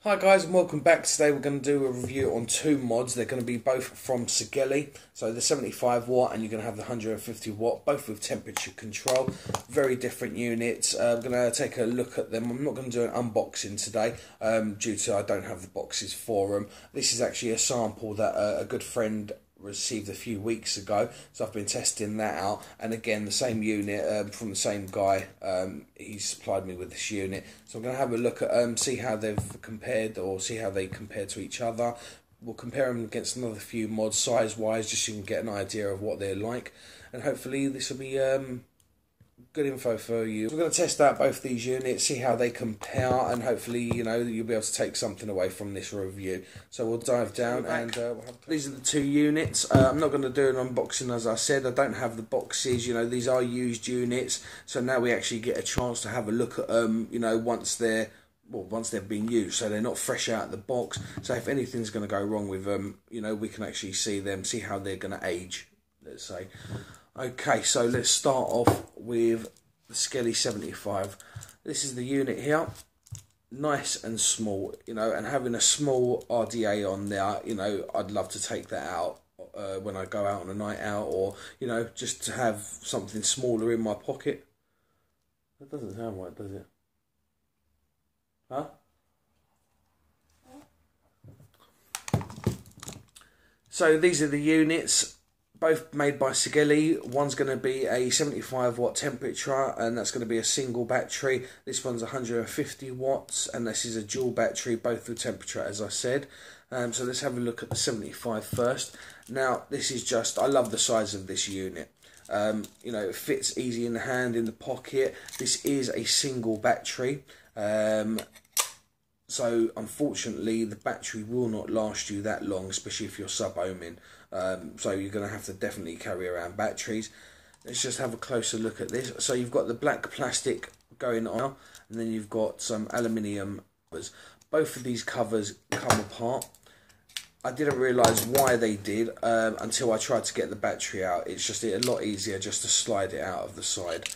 Hi guys and welcome back. Today we're going to do a review on two mods. They're going to be both from Segelei, so the 75 watt and you're going to have the 150 watt, both with temperature control. Very different units. I'm going to take a look at them. I'm not going to do an unboxing today due to I don't have the boxes for them. This is actually a sample that a good friend received a few weeks ago, so I've been testing that out, and again the same unit from the same guy. He supplied me with this unit, so I'm going to have a look at see how they've compared, or see how they compare to each other. We'll compare them against another few mods size wise, just so you can get an idea of what they're like, and hopefully this will be good info for you. We're going to test out both these units, see how they compare, and hopefully you'll be able to take something away from this review. So we'll dive down and these are the two units. I'm not going to do an unboxing, as I said. I don't have the boxes. These are used units, so now we actually get a chance to have a look at them. Once they've been used, so they're not fresh out of the box. So if anything's going to go wrong with them, we can actually see how they're going to age, let's say. Okay, so let's start off with the Segelei 75. This is the unit here, nice and small, and having a small RDA on there, I'd love to take that out when I go out on a night out, or, just to have something smaller in my pocket. That doesn't sound right, does it? Huh? So these are the units. Both made by Segelei. One's going to be a 75 watt temperature, and that's going to be a single battery. This one's 150 watts, and this is a dual battery, both with temperature, as I said. So let's have a look at the 75 first. Now, this is just, I love the size of this unit. It fits easy in the hand, in the pocket. This is a single battery. So unfortunately the battery will not last you that long, especially if you're sub-ohming. So you're going to have to definitely carry around batteries. Let's just have a closer look at this. So you've got the black plastic going on, and then you've got some aluminium covers. Both of these covers come apart. I didn't realise why they did until I tried to get the battery out. It's just a lot easier just to slide it out of the side.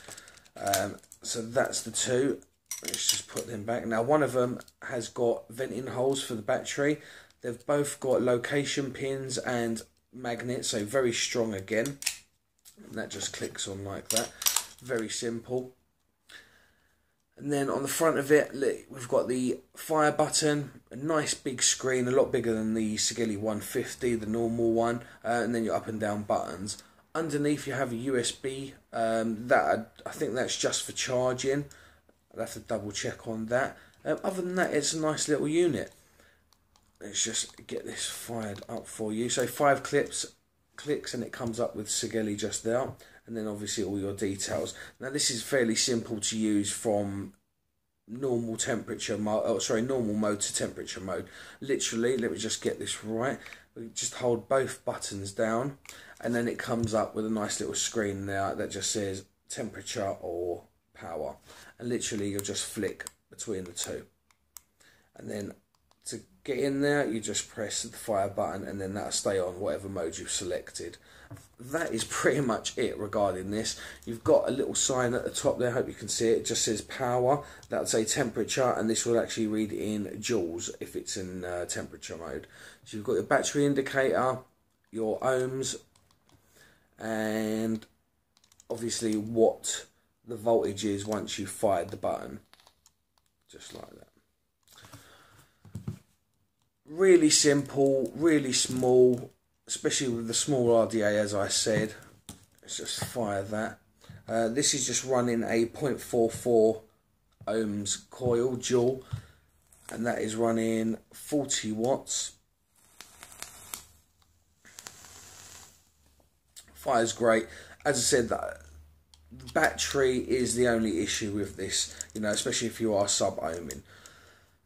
So that's the two. Let's just put them back. Now, one of them has got venting holes for the battery. They've both got location pins and magnets, so very strong again. And that just clicks on like that. Very simple. And then on the front of it, we've got the fire button, a nice big screen, a lot bigger than the Segelei 150, the normal one, and then your up and down buttons. Underneath you have a USB. I think that's just for charging. I'll have to double check on that. Other than that, it's a nice little unit. Let's just get this fired up for you. So 5 clicks and it comes up with Segelei just there. And then obviously all your details. Now this is fairly simple to use from normal temperature mode, normal mode to temperature mode. Literally, let me just get this right. We just hold both buttons down and then it comes up with a nice little screen there that just says temperature or power, and literally you'll just flick between the two, and then to get in there you just press the fire button and then that'll stay on whatever mode you've selected. That is pretty much it regarding this. You've got a little sign at the top there, I hope you can see it. It just says power, that'll say temperature, and this will actually read in joules if it's in temperature mode. So you've got your battery indicator, your ohms, and obviously what the voltage is once you've fired the button, just like that. Really simple, really small, especially with the small RDA, as I said. Let's just fire that. This is just running a 0.44 ohms coil dual, and that is running 40 watts. Fires great. As I said, that battery is the only issue with this, especially if you are sub-ohming.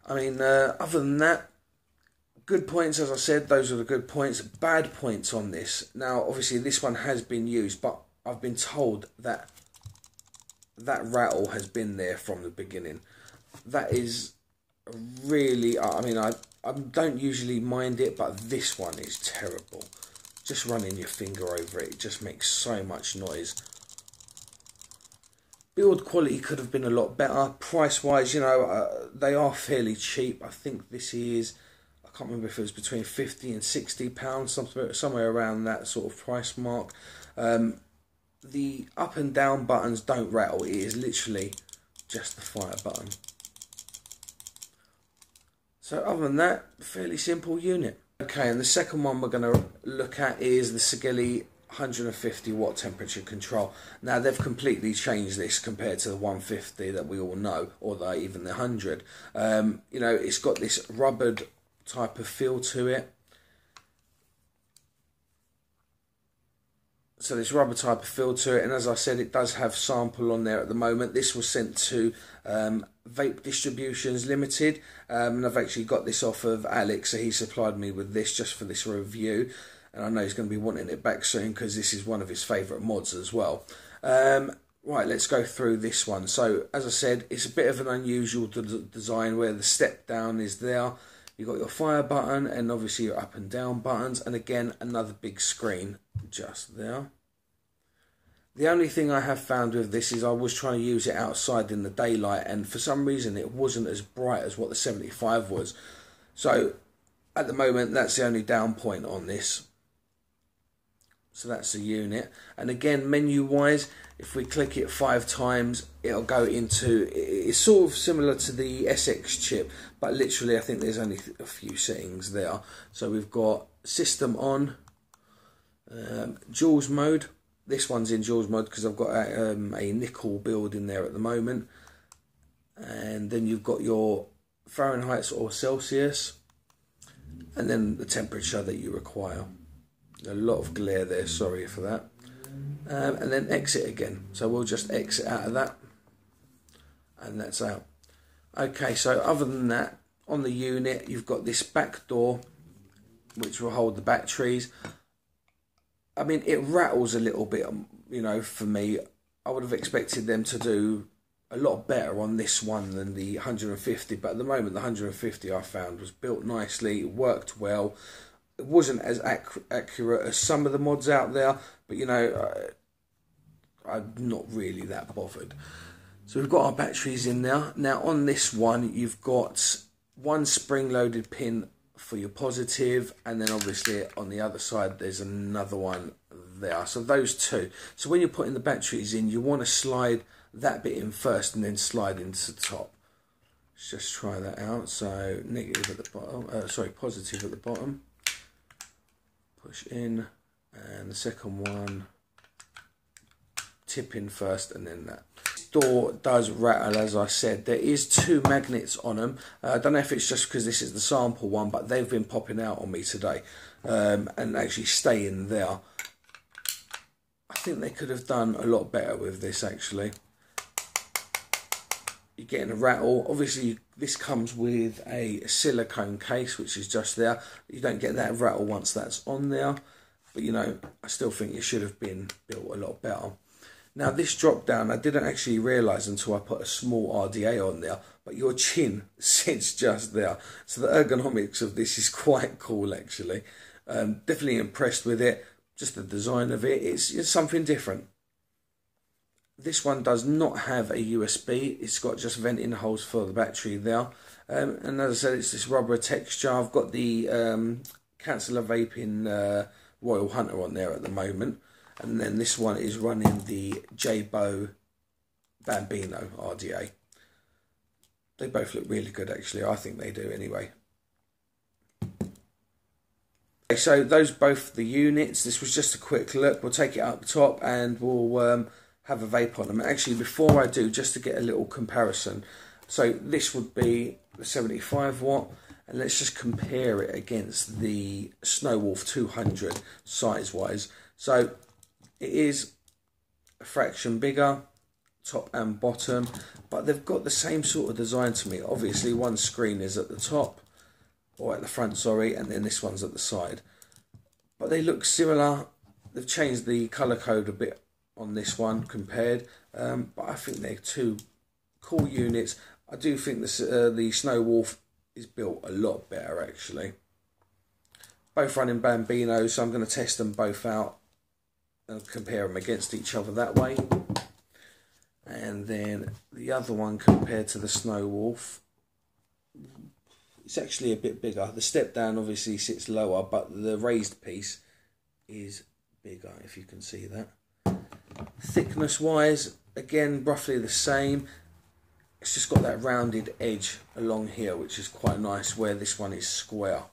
I mean, other than that, good points, as I said, those are the good points. Bad points on this. Now, obviously, this one has been used, but I've been told that that rattle has been there from the beginning. That is really, I mean, I don't usually mind it, but this one is terrible. Just running your finger over it, it just makes so much noise. Build quality could have been a lot better. Price wise, you know, they are fairly cheap. I think this is, I can't remember if it was between 50 and 60 pounds, somewhere around that sort of price mark. The up and down buttons don't rattle. It is literally just the fire button. So other than that, fairly simple unit. Okay, and the second one we're going to look at is the Segelei 150 watt temperature control. Now they've completely changed this compared to the 150 that we all know, or even the 100. You know, it's got this rubbered type of feel to it. So this rubber type of feel to it, and as I said, it does have sample on there at the moment. This was sent to Vape Distributions Limited, and I've actually got this off of Alex, so he supplied me with this just for this review, and I know he's going to be wanting it back soon because this is one of his favourite mods as well. Right, let's go through this one. So as I said, it's a bit of an unusual design where the step down is there. You've got your fire button and obviously your up and down buttons, and again another big screen just there. The only thing I have found with this is I was trying to use it outside in the daylight, and for some reason it wasn't as bright as what the 75 was. So at the moment that's the only down point on this. So that's the unit, and again menu wise, if we click it 5 times it'll go into, it's sort of similar to the SX chip, but literally I think there's only a few settings there. So we've got system on, Jules mode. This one's in Jules mode because I've got a nickel build in there at the moment, and then you've got your Fahrenheit or Celsius, and then the temperature that you require. A lot of glare there, sorry for that. And then exit again. So we'll just exit out of that, and that's out. Okay, so other than that, on the unit you've got this back door which will hold the batteries. I mean, it rattles a little bit, you know, for me. I would have expected them to do a lot better on this one than the 150, but at the moment the 150 I found was built nicely, it worked well. It wasn't as accurate as some of the mods out there, but you know, I'm not really that bothered. So we've got our batteries in there. Now on this one, you've got one spring-loaded pin for your positive, and then obviously on the other side there's another one there. So those two. So when you're putting the batteries in, you want to slide that bit in first and then slide into the top. Let's just try that out. So negative at the bottom, sorry, positive at the bottom. Push in, and the second one tip in first, and then that. This door does rattle, as I said. There is 2 magnets on them. I don't know if it's just because this is the sample one, but they've been popping out on me today, and actually staying there. I think they could have done a lot better with this actually. You're getting a rattle. Obviously this comes with a silicone case which is just there. You don't get that rattle once that's on there, but you know, I still think it should have been built a lot better. Now this drop down, I didn't actually realise until I put a small RDA on there, but your chin sits just there. So the ergonomics of this is quite cool actually. Definitely impressed with it. Just the design of it, it's something different. This one does not have a USB. It's got just venting holes for the battery there. And as I said, it's this rubber texture. I've got the Canceller Vaping Royal Hunter on there at the moment. And then this one is running the J-Bow Bambino RDA. They both look really good actually. I think they do anyway. Okay, so those both the units. This was just a quick look. We'll take it up top and we'll have a vape on them. Actually, before I do, just to get a little comparison. So this would be the 75 watt, and let's just compare it against the Snowwolf 200 size-wise. So it is a fraction bigger, top and bottom, but they've got the same sort of design to me. Obviously, one screen is at the top, or at the front, sorry, and then this one's at the side. But they look similar. They've changed the colour code a bit on this one compared, but I think they're 2 cool units. I do think the Snowwolf is built a lot better actually. Both running Bambinos, so I'm going to test them both out and compare them against each other that way. And then the other one compared to the Snow Wolf, it's actually a bit bigger. The step down obviously sits lower, but the raised piece is bigger, if you can see that. Thickness wise, again, roughly the same. It's just got that rounded edge along here, which is quite nice, where this one is square.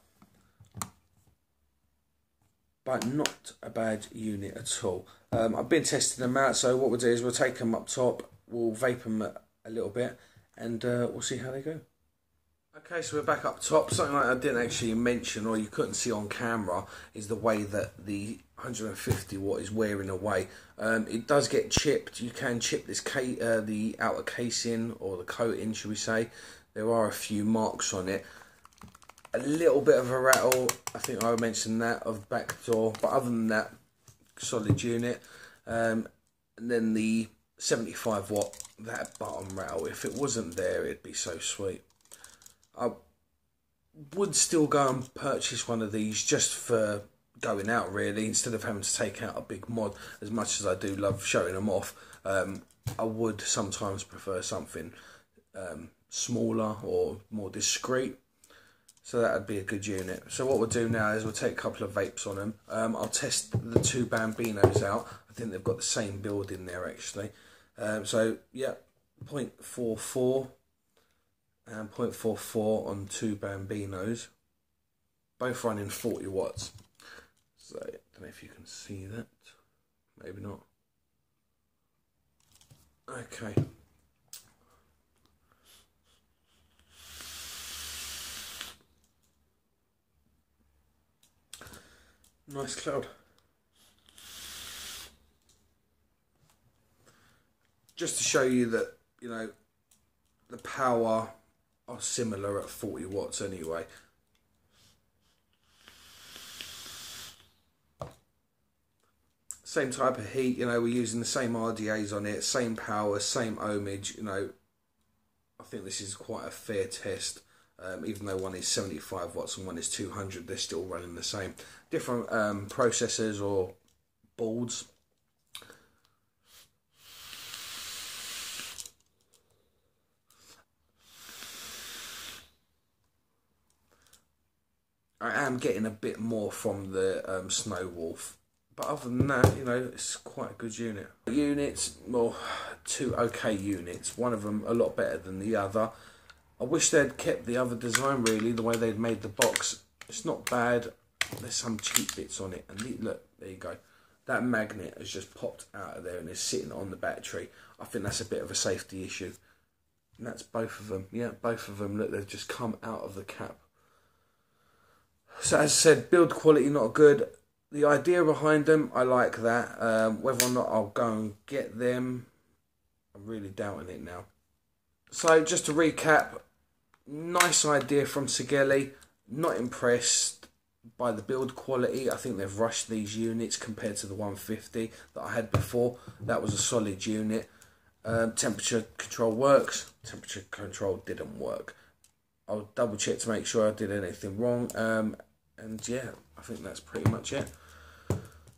But not a bad unit at all. I've been testing them out, so what we'll do is we'll take them up top, we'll vape them a little bit, and we'll see how they go. Okay, so we're back up top. Something like I didn't actually mention, or you couldn't see on camera, is the way that the 150 watt is wearing away. It does get chipped. You can chip this the outer casing, or the coating, should we say. There are a few marks on it. A little bit of a rattle, I think I mentioned that, of the back door, but other than that, solid unit. And then the 75 watt, that bottom rattle, if it wasn't there, it'd be so sweet. I would still go and purchase one of these just for going out, really, instead of having to take out a big mod. As much as I do love showing them off, I would sometimes prefer something smaller or more discreet. So that would be a good unit. So what we'll do now is we'll take a couple of vapes on them. I'll test the two Bambinos out. I think they've got the same build in there, actually. So yeah, 0.44 and 0.44 on two Bambinos, both running 40 watts. So I don't know if you can see that, maybe not. Okay. Nice cloud. Just to show you that, you know, the power are similar at 40 watts anyway. Same type of heat, you know, we're using the same RDAs on it, same power, same ohmage, you know. I think this is quite a fair test. Even though one is 75 watts and one is 200, they're still running the same. Different processors or boards. I am getting a bit more from the Snow Wolf. But other than that, you know, it's quite a good unit. Units, well, two okay units. One of them a lot better than the other. I wish they'd kept the other design, really, the way they'd made the box. It's not bad. There's some cheap bits on it. And look, there you go. That magnet has just popped out of there and is sitting on the battery. I think that's a bit of a safety issue. And that's both of them. Yeah, both of them. Look, they've just come out of the cap. So as I said, build quality not good. The idea behind them, I like that. Whether or not I'll go and get them, I'm really doubting it now. So just to recap, nice idea from Segelei. Not impressed by the build quality. I think they've rushed these units compared to the 150 that I had before. That was a solid unit. Temperature control works. Temperature control didn't work. I'll double check to make sure I did anything wrong. And yeah, I think that's pretty much it.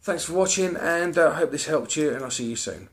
Thanks for watching, and I hope this helped you, and I'll see you soon.